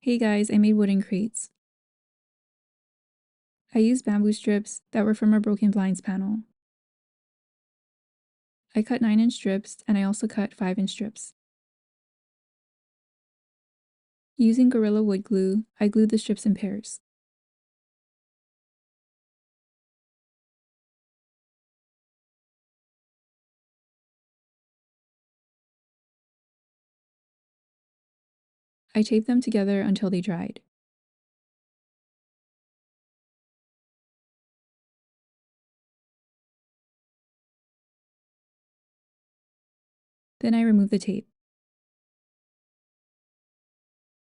Hey guys, I made wooden crates. I used bamboo strips that were from a broken blinds panel. I cut 9-inch strips and I also cut 5-inch strips. Using Gorilla Wood Glue, I glued the strips in pairs. I taped them together until they dried. Then I removed the tape.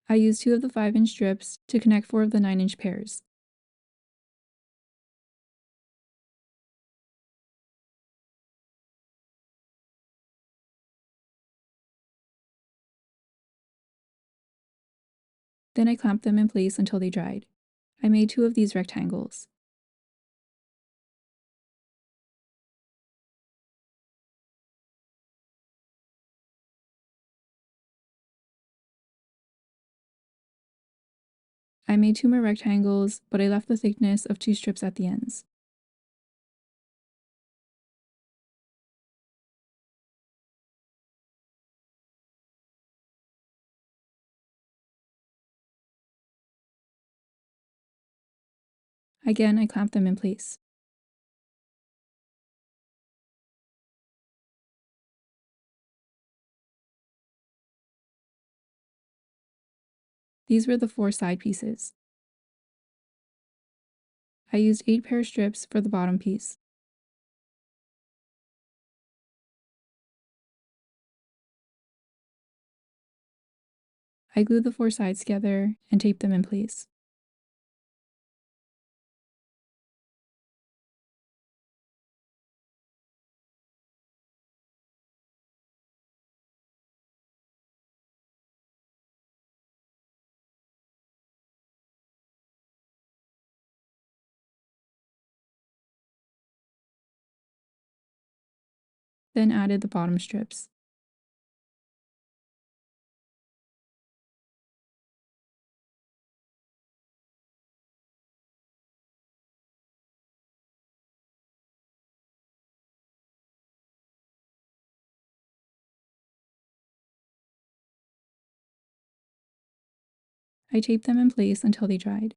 I used 2 of the 5-inch strips to connect 4 of the 9-inch pairs. Then I clamped them in place until they dried. I made 2 of these rectangles. I made 2 more rectangles, but I left the thickness of 2 strips at the ends. Again, I clamped them in place. These were the 4 side pieces. I used 8 pair strips for the bottom piece. I glued the 4 sides together and taped them in place. Then added the bottom strips. I taped them in place until they dried.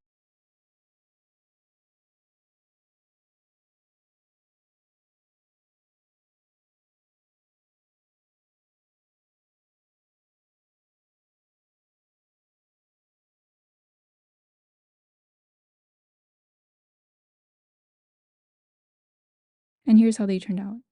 And here's how they turned out.